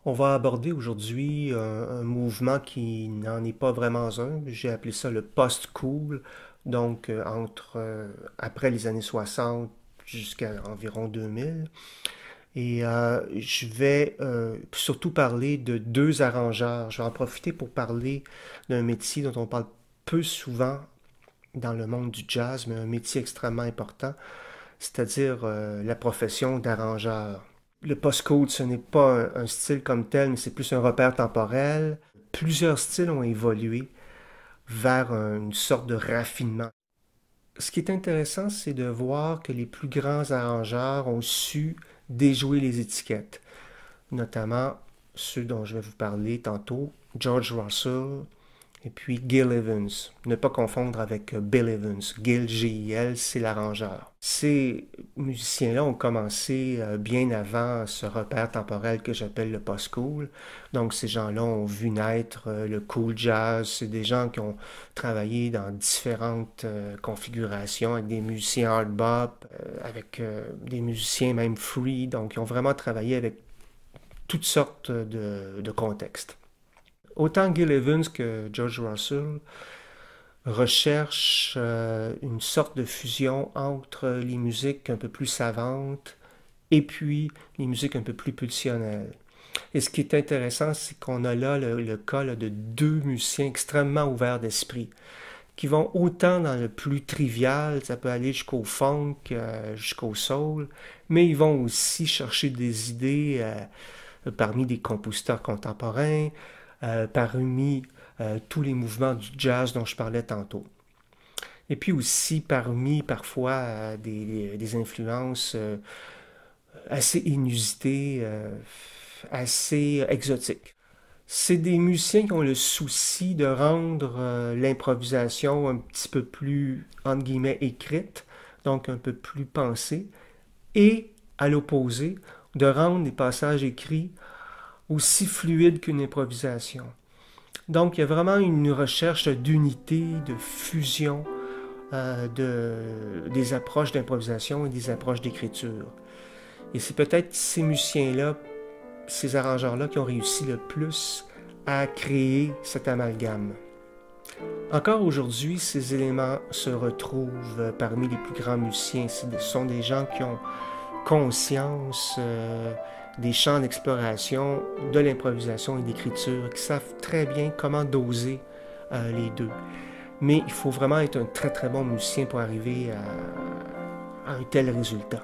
On va aborder aujourd'hui un mouvement qui n'en est pas vraiment un. J'ai appelé ça le post-cool, donc après les années 60 jusqu'à environ 2000. Et je vais surtout parler de deux arrangeurs. Je vais en profiter pour parler d'un métier dont on parle peu souvent dans le monde du jazz, mais un métier extrêmement important, c'est-à-dire la profession d'arrangeur. Le postcode, ce n'est pas un style comme tel, mais c'est plus un repère temporel. Plusieurs styles ont évolué vers une sorte de raffinement. Ce qui est intéressant, c'est de voir que les plus grands arrangeurs ont su déjouer les étiquettes, notamment ceux dont je vais vous parler tantôt, George Russell, et puis Gil Evans. Ne pas confondre avec Bill Evans. Gil, G-I-L, c'est l'arrangeur. Ces musiciens-là ont commencé bien avant ce repère temporel que j'appelle le post-cool. Donc ces gens-là ont vu naître le cool jazz. C'est des gens qui ont travaillé dans différentes configurations avec des musiciens hard bop, avec des musiciens même free. Donc ils ont vraiment travaillé avec toutes sortes de contextes. Autant Gil Evans que George Russell recherchent une sorte de fusion entre les musiques un peu plus savantes et puis les musiques un peu plus pulsionnelles. Et ce qui est intéressant, c'est qu'on a là le cas là, de deux musiciens extrêmement ouverts d'esprit, qui vont autant dans le plus trivial, ça peut aller jusqu'au funk, jusqu'au soul, mais ils vont aussi chercher des idées parmi des compositeurs contemporains, parmi tous les mouvements du jazz dont je parlais tantôt. Et puis aussi parmi parfois des influences assez inusitées, assez exotiques. C'est des musiciens qui ont le souci de rendre l'improvisation un petit peu plus, entre guillemets, écrite, donc un peu plus pensée, et à l'opposé, de rendre les passages écrits aussi fluides qu'une improvisation. Donc, il y a vraiment une recherche d'unité, de fusion des approches d'improvisation et des approches d'écriture. Et c'est peut-être ces musiciens-là, ces arrangeurs-là qui ont réussi le plus à créer cet amalgame. Encore aujourd'hui, ces éléments se retrouvent parmi les plus grands musiciens. Ce sont des gens qui ont conscience des champs d'exploration, de l'improvisation et de l'écriture, qui savent très bien comment doser les deux. Mais il faut vraiment être un très très bon musicien pour arriver à un tel résultat.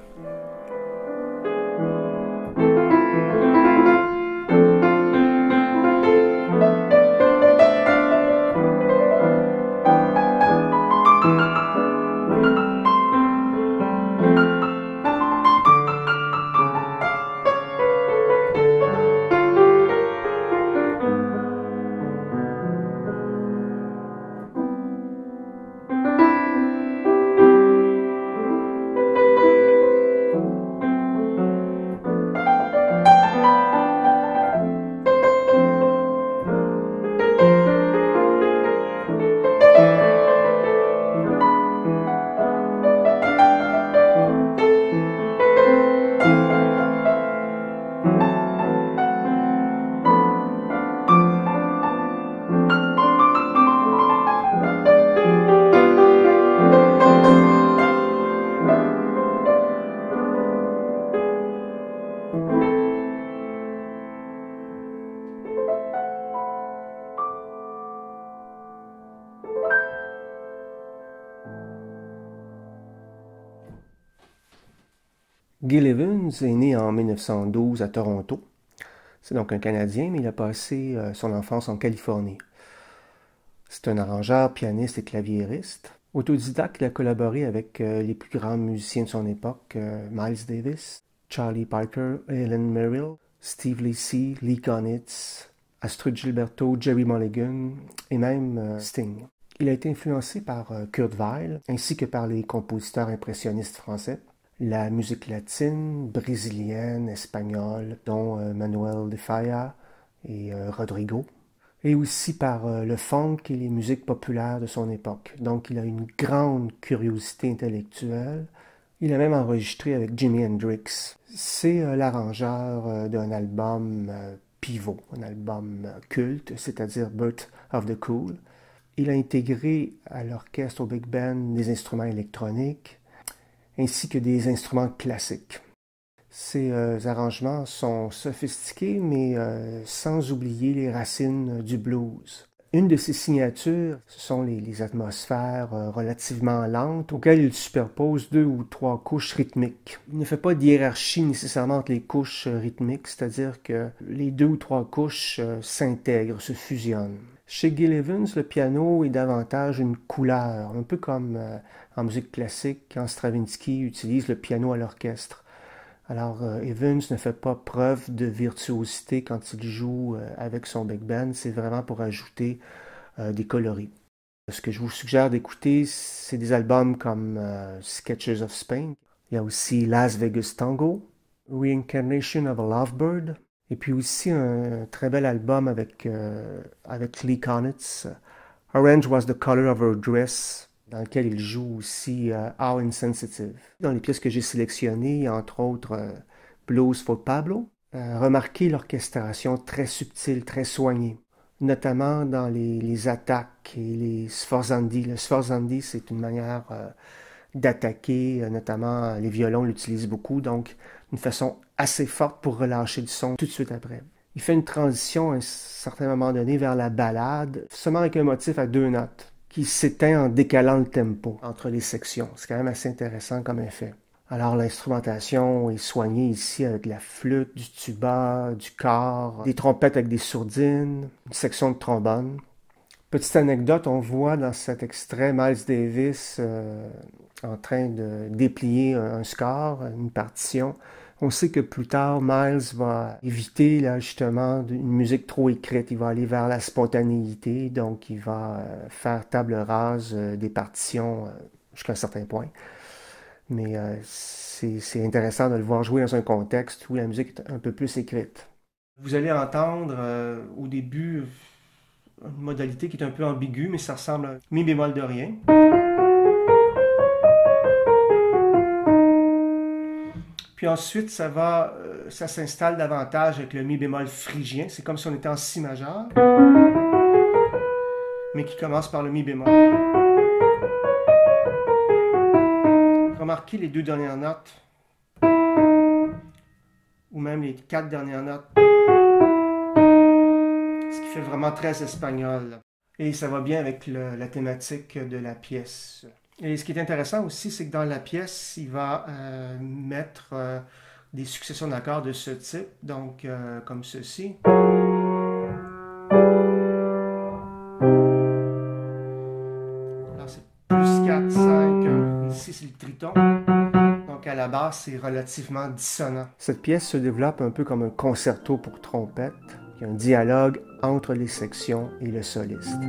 Gil Evans est né en 1912 à Toronto. C'est donc un Canadien, mais il a passé son enfance en Californie. C'est un arrangeur, pianiste et claviériste. Autodidacte, il a collaboré avec les plus grands musiciens de son époque, Miles Davis, Charlie Parker, Helen Merrill, Steve Lacy, Lee Konitz, Astrud Gilberto, Jerry Mulligan et même Sting. Il a été influencé par Kurt Weill ainsi que par les compositeurs impressionnistes français, la musique latine, brésilienne, espagnole, dont Manuel de Falla et Rodrigo, et aussi par le funk et les musiques populaires de son époque. Donc il a une grande curiosité intellectuelle. Il a même enregistré avec Jimi Hendrix. C'est l'arrangeur d'un album pivot, un album culte, c'est-à-dire Birth of the Cool. Il a intégré à l'orchestre, au Big Band, des instruments électroniques ainsi que des instruments classiques. Ces arrangements sont sophistiqués, mais sans oublier les racines du blues. Une de ses signatures, ce sont les atmosphères relativement lentes auxquelles il superpose 2 ou 3 couches rythmiques. Il ne fait pas de hiérarchie nécessairement entre les couches rythmiques, c'est-à-dire que les 2 ou 3 couches s'intègrent, se fusionnent. Chez Gil Evans, le piano est davantage une couleur, un peu comme en musique classique quand Stravinsky utilise le piano à l'orchestre. Alors, Evans ne fait pas preuve de virtuosité quand il joue avec son big band, c'est vraiment pour ajouter des coloris. Ce que je vous suggère d'écouter, c'est des albums comme Sketches of Spain. Il y a aussi Las Vegas Tango, Reincarnation of a Lovebird, et puis aussi un très bel album avec Lee Konitz, Orange Was the Color of Her Dress, dans lequel il joue aussi How Insensitive. Dans les pièces que j'ai sélectionnées, il y a entre autres Blues for Pablo. Remarquez l'orchestration très subtile, très soignée, notamment dans les attaques et les sforzandi. Le sforzandi, c'est une manière d'attaquer, notamment les violons l'utilisent beaucoup, donc une façon assez forte pour relâcher le son tout de suite après. Il fait une transition à un certain moment donné vers la ballade, seulement avec un motif à 2 notes, qui s'éteint en décalant le tempo entre les sections. C'est quand même assez intéressant comme effet. Alors l'instrumentation est soignée ici avec la flûte, du tuba, du cor, des trompettes avec des sourdines, une section de trombone. Petite anecdote, on voit dans cet extrait Miles Davis en train de déplier un score, une partition. On sait que plus tard, Miles va éviter là, justement une musique trop écrite. Il va aller vers la spontanéité, donc il va faire table rase des partitions jusqu'à un certain point. Mais c'est intéressant de le voir jouer dans un contexte où la musique est un peu plus écrite. Vous allez entendre au début une modalité qui est un peu ambiguë, mais ça ressemble à mi bémol de rien. Puis ensuite, ça s'installe davantage avec le mi bémol phrygien. C'est comme si on était en si majeur, mais qui commence par le mi bémol. Remarquez les 2 dernières notes, ou même les 4 dernières notes, ce qui fait vraiment très espagnol. Et ça va bien avec la thématique de la pièce. Et ce qui est intéressant aussi, c'est que dans la pièce, il va mettre des successions d'accords de ce type, donc comme ceci. Alors c'est plus 4, 5, 1. Ici c'est le triton. Donc à la base, c'est relativement dissonant. Cette pièce se développe un peu comme un concerto pour trompette. Il y a un dialogue entre les sections et le soliste.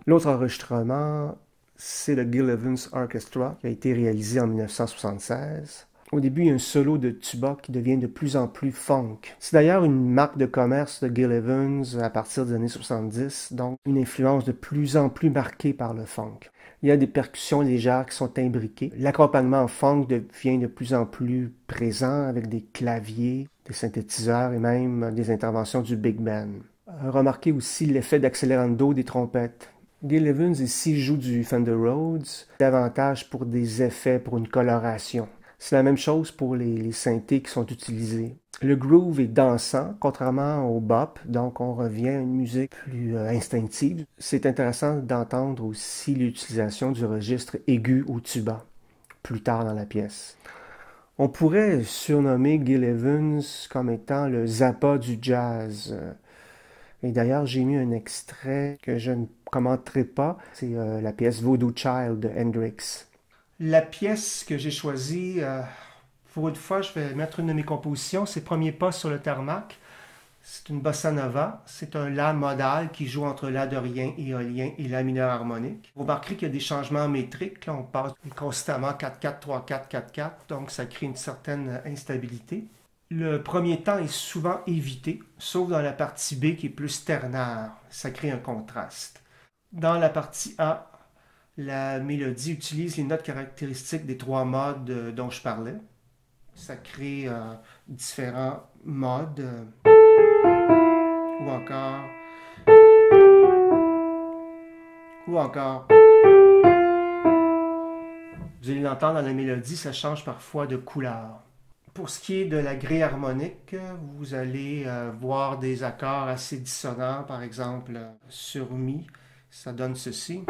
L'autre enregistrement, c'est le Gil Evans Orchestra qui a été réalisé en 1976. Au début, il y a un solo de tuba qui devient de plus en plus funk. C'est d'ailleurs une marque de commerce de Gil Evans à partir des années 70, donc une influence de plus en plus marquée par le funk. Il y a des percussions légères qui sont imbriquées. L'accompagnement funk devient de plus en plus présent avec des claviers, des synthétiseurs et même des interventions du big band. Remarquez aussi l'effet d'accélérando des trompettes. Gil Evans ici joue du Fender Rhodes, davantage pour des effets, pour une coloration. C'est la même chose pour les synthés qui sont utilisés. Le groove est dansant, contrairement au bop, donc on revient à une musique plus instinctive. C'est intéressant d'entendre aussi l'utilisation du registre aigu au tuba, plus tard dans la pièce. On pourrait surnommer Gil Evans comme étant le Zappa du jazz. Et d'ailleurs, j'ai mis un extrait que je ne commenterai pas. C'est la pièce Voodoo Child de Hendrix. La pièce que j'ai choisie, pour une fois, je vais mettre une de mes compositions. C'est Premier pas sur le tarmac. C'est une bossa nova. C'est un la modal qui joue entre la dorien, éolien et la mineur harmonique. Vous remarquerez qu'il y a des changements métriques. Là, on passe constamment 4-4, 3-4, 4-4. Donc, ça crée une certaine instabilité. Le premier temps est souvent évité, sauf dans la partie B qui est plus ternaire. Ça crée un contraste. Dans la partie A, la mélodie utilise les notes caractéristiques des trois modes dont je parlais. Ça crée différents modes. Ou encore. Ou encore. Vous allez l'entendre dans la mélodie, ça change parfois de couleur. Pour ce qui est de la grille harmonique, vous allez voir des accords assez dissonants, par exemple sur Mi, ça donne ceci.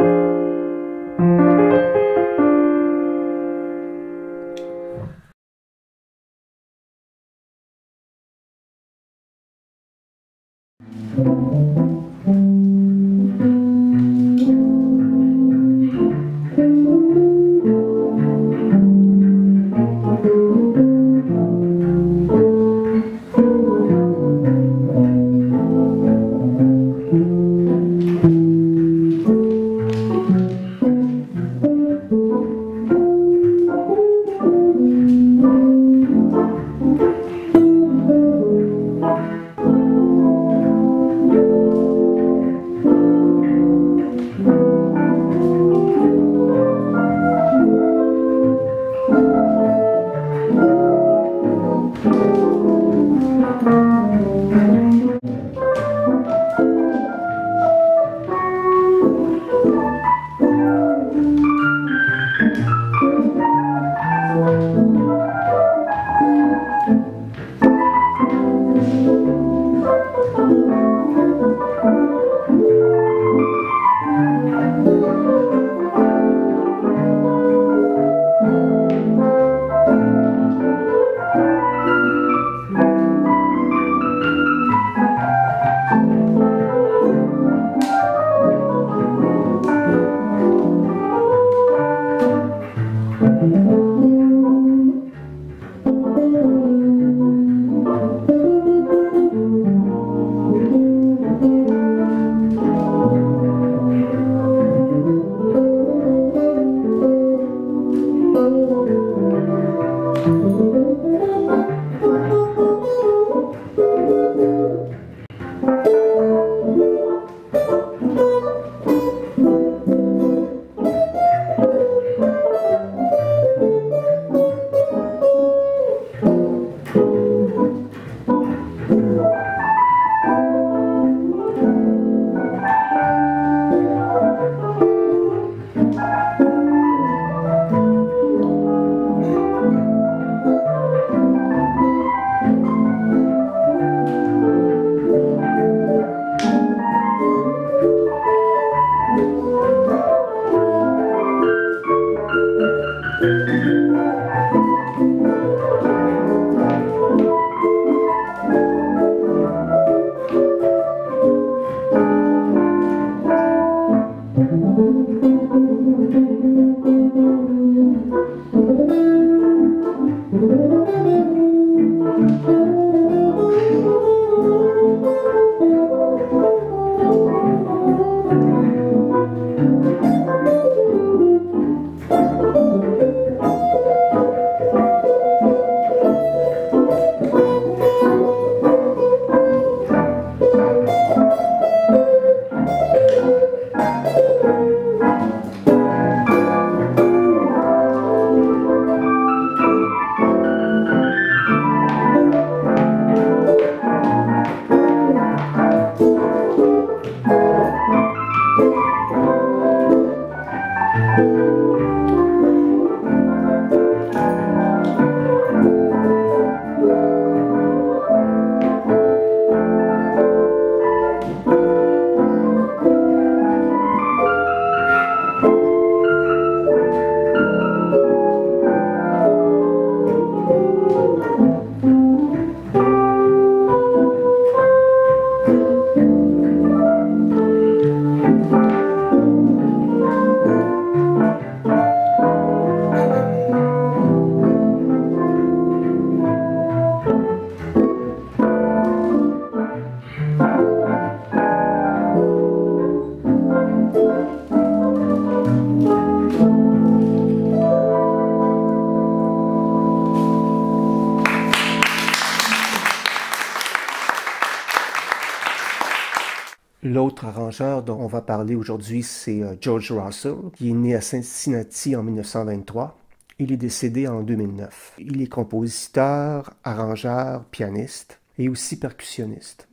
L'autre arrangeur dont on va parler aujourd'hui, c'est George Russell, qui est né à Cincinnati en 1923. Il est décédé en 2009. Il est compositeur, arrangeur, pianiste et aussi percussionniste.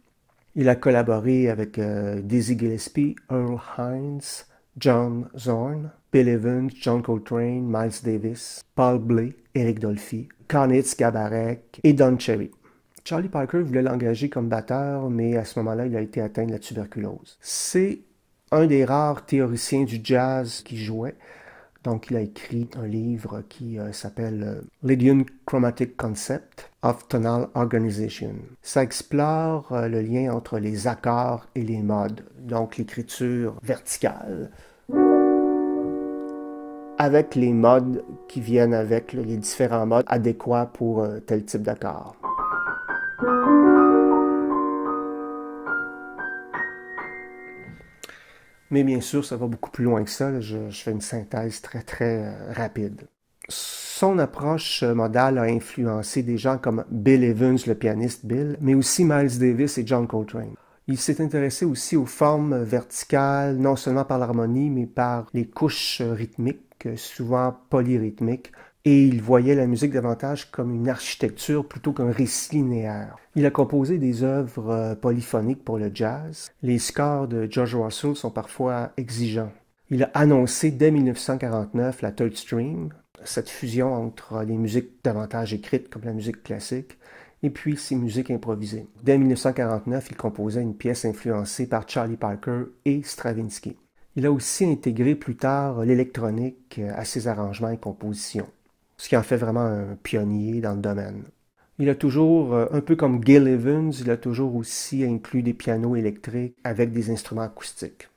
Il a collaboré avec Dizzy Gillespie, Earl Hines, John Zorn, Bill Evans, John Coltrane, Miles Davis, Paul Bley, Eric Dolphy, Conitz Gabarek et Don Cherry. Charlie Parker voulait l'engager comme batteur, mais à ce moment-là, il a été atteint de la tuberculose. C'est un des rares théoriciens du jazz qui jouait. Donc, il a écrit un livre qui s'appelle Lydian Chromatic Concept of Tonal Organization. Ça explore le lien entre les accords et les modes, donc l'écriture verticale, avec les modes qui viennent avec les différents modes adéquats pour tel type d'accord. Mais bien sûr, ça va beaucoup plus loin que ça. Là. Je fais une synthèse très rapide. Son approche modale a influencé des gens comme Bill Evans, le pianiste Bill, mais aussi Miles Davis et John Coltrane. Il s'est intéressé aussi aux formes verticales, non seulement par l'harmonie, mais par les couches rythmiques, souvent polyrythmiques, et il voyait la musique davantage comme une architecture plutôt qu'un récit linéaire. Il a composé des œuvres polyphoniques pour le jazz. Les scores de George Russell sont parfois exigeants. Il a annoncé dès 1949 la third stream, cette fusion entre les musiques davantage écrites comme la musique classique et puis ces musiques improvisées. Dès 1949, il composait une pièce influencée par Charlie Parker et Stravinsky. Il a aussi intégré plus tard l'électronique à ses arrangements et compositions, ce qui en fait vraiment un pionnier dans le domaine. Il a toujours, un peu comme Gil Evans, il a toujours aussi inclus des pianos électriques avec des instruments acoustiques.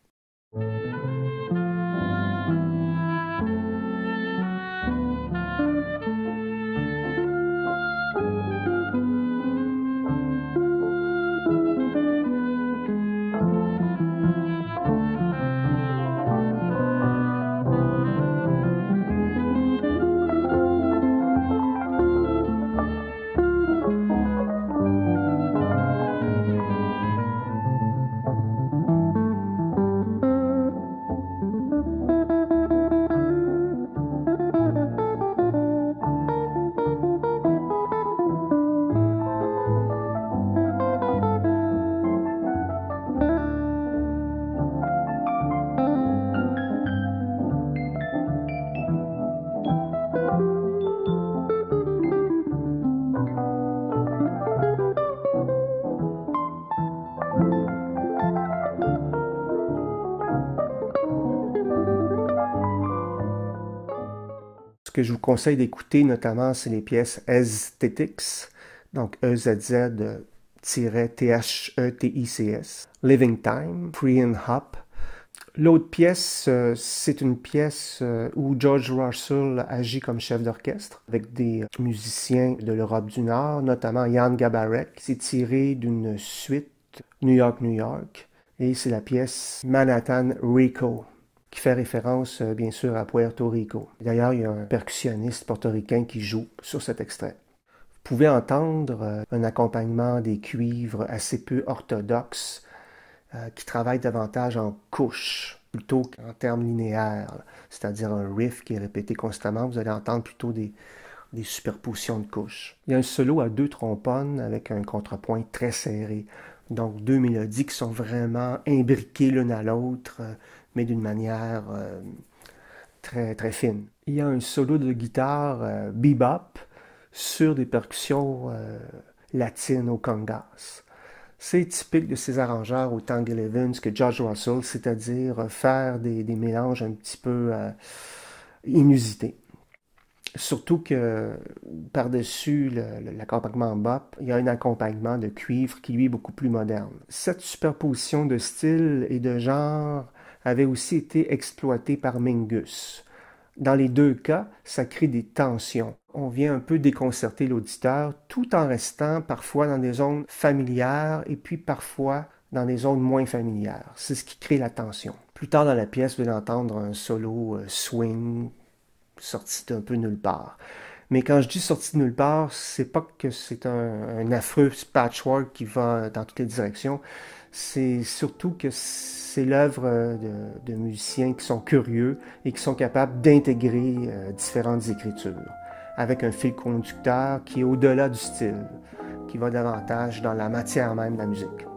Ce que je vous conseille d'écouter notamment, c'est les pièces Aesthetics, donc EZZ-THETICS, Living Time, Free and Hop. L'autre pièce, c'est une pièce où George Russell agit comme chef d'orchestre avec des musiciens de l'Europe du Nord, notamment Jan Garbarek. C'est tiré d'une suite New York, New York, et c'est la pièce Manhattan Rico, qui fait référence, bien sûr, à Puerto Rico. D'ailleurs, il y a un percussionniste portoricain qui joue sur cet extrait. Vous pouvez entendre un accompagnement des cuivres assez peu orthodoxes qui travaillent davantage en couches plutôt qu'en termes linéaires, c'est-à-dire un riff qui est répété constamment. Vous allez entendre plutôt des superpositions de couches. Il y a un solo à 2 trompones avec un contrepoint très serré. Donc 2 mélodies qui sont vraiment imbriquées l'une à l'autre, mais d'une manière très fine. Il y a un solo de guitare bebop sur des percussions latines au congas. C'est typique de ces arrangeurs autant Gil Evans que George Russell, c'est-à-dire faire des mélanges un petit peu inusités. Surtout que par-dessus l'accompagnement bop, il y a un accompagnement de cuivre qui lui est beaucoup plus moderne. Cette superposition de styles et de genres avait aussi été exploitée par Mingus. Dans les deux cas, ça crée des tensions. On vient un peu déconcerter l'auditeur tout en restant parfois dans des zones familières et puis parfois dans des zones moins familières. C'est ce qui crée la tension. Plus tard dans la pièce, vous allez entendre un solo swing sorti d'un peu nulle part. Mais quand je dis sorti de nulle part, c'est pas que c'est un affreux patchwork qui va dans toutes les directions. C'est surtout que c'est l'œuvre de musiciens qui sont curieux et qui sont capables d'intégrer différentes écritures, avec un fil conducteur qui est au-delà du style, qui va davantage dans la matière même de la musique.